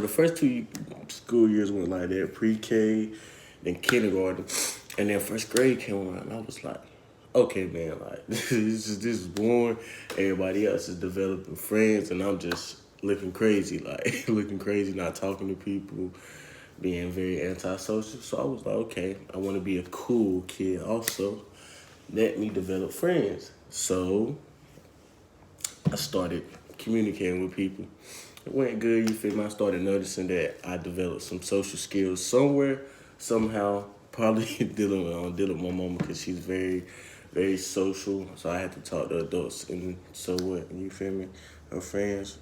The first 2 school years went like that, pre-K, then kindergarten, and then first grade came around. And I was like, okay, man, like this is boring. Everybody else is developing friends, and I'm just looking crazy, like looking crazy, not talking to people, being very antisocial. So I was like, okay, I want to be a cool kid. Also, let me develop friends. So I started communicating with people. It went good, you feel me? I started noticing that I developed some social skills somewhere, somehow. Probably dealing with my mama because she's very, very social. So I had to talk to adults and so what, you feel me? Her friends.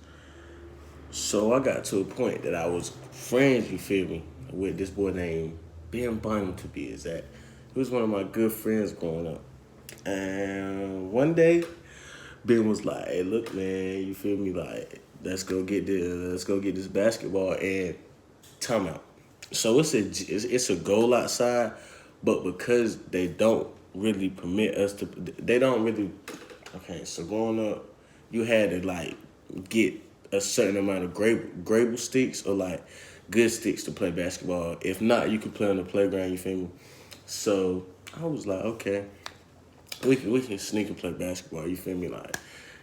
So I got to a point that I was friends, you feel me, with this boy named Ben Bynum to be exact. He was one of my good friends growing up. And one day, Ben was like, "Hey, look, man, you feel me? Like, let's go get this basketball and timeout." So it's a goal outside, but because they don't really permit us to, they don't really. Okay, so growing up, you had to like get a certain amount of grable sticks or like good sticks to play basketball. If not, you could play on the playground. You feel me? So I was like, okay, we can sneak and play basketball. You feel me? Like,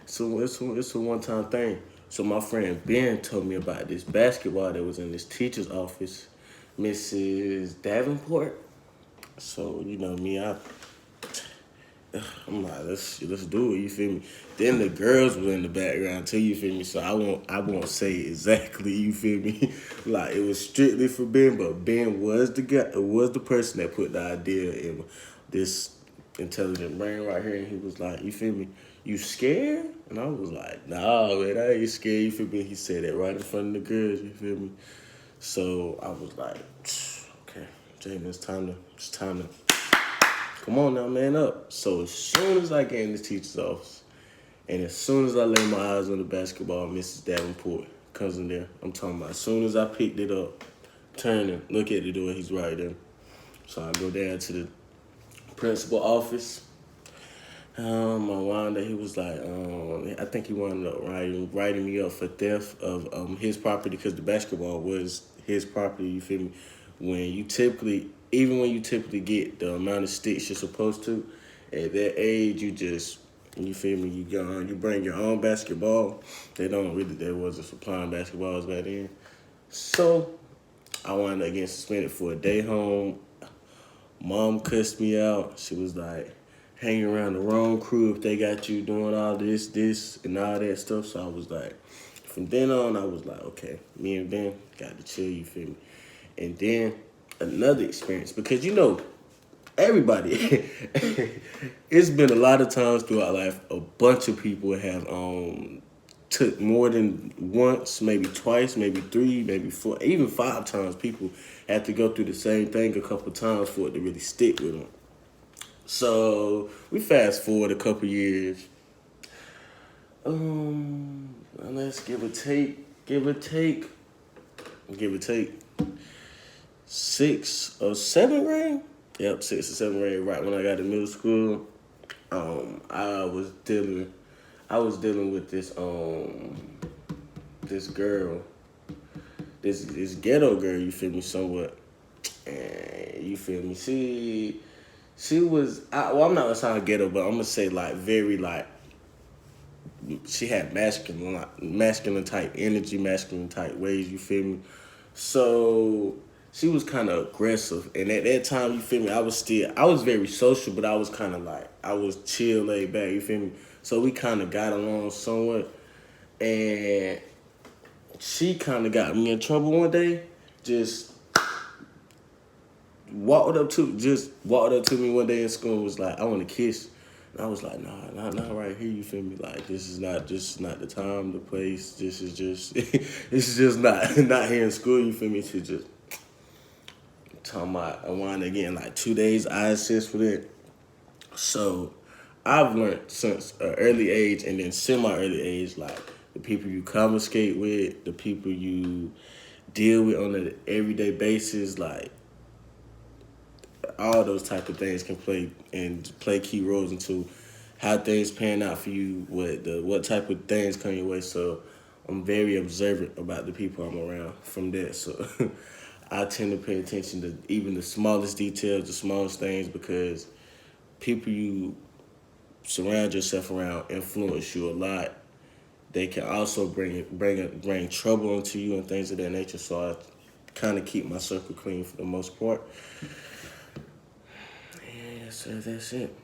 so it's a one time thing. So my friend Ben told me about this basketball that was in this teacher's office, Mrs. Davenport. So you know me, I'm like, let's do it. You feel me? Then the girls were in the background too. You feel me? So I won't say exactly. You feel me? Like it was strictly for Ben, but Ben was the guy, was the person that put the idea in this intelligent brain right here, and he was like, you feel me? You scared? And I was like, nah, man, I ain't scared. You feel me? He said that right in front of the girls. You feel me? So I was like, okay, Jaden, it's time to come on now, man up. So as soon as I get in the teacher's office, and as soon as I lay my eyes on the basketball, Mrs. Davenport comes in there. I'm talking about as soon as I picked it up, turn and look at the door, he's right there. So I go down to the principal office. I wound up, he was like, I think he wound up writing me up for theft of his property because the basketball was his property, you feel me? Even when you typically get the amount of sticks you're supposed to, at that age, you feel me, you bring your own basketball. There wasn't supplying basketballs back then. So I wound up getting suspended for a day home. Mom cussed me out. She was like, hanging around the wrong crew if they got you doing all this, and all that stuff. So I was like, from then on, I was like, okay, me and Ben got to chill, you feel me? And then another experience, because you know, everybody, it's been a lot of times throughout life, a bunch of people have took more than once, maybe twice, maybe three, maybe four, even 5 times. People had to go through the same thing a couple times for it to really stick with them. So we fast forward a couple years. Let's give or take, 6 or 7 grade. Yep, 6 or 7 grade. Right when I got to middle school, I was dealing with this girl, this ghetto girl. You feel me? Somewhat, and you feel me? She was, well, I'm not gonna sound ghetto, but I'm gonna say like very like, she had masculine type energy, masculine type ways. You feel me? So she was kind of aggressive, and at that time, you feel me? I was very social, but I was kind of like, I was chill, laid back. You feel me? So we kind of got along somewhat, and she kind of got me in trouble one day. Just walked up to me one day in school and was like, "I want to kiss." And I was like, "Nah, not right here." You feel me? Like this is not the time, the place. This is just this is just not here in school. You feel me? To just talking about I wanted again like 2 days I assist for that. So I've learned since an early age and then semi-early age, like the people you conversate with, the people you deal with on an everyday basis, like all those type of things can play key roles into how things pan out for you, what type of things come your way. So I'm very observant about the people I'm around from that. So I tend to pay attention to even the smallest details, the smallest things, because people you surround yourself around influence you a lot. They can also bring trouble into you and things of that nature. So I kind of keep my circle clean for the most part. Yeah, so that's it.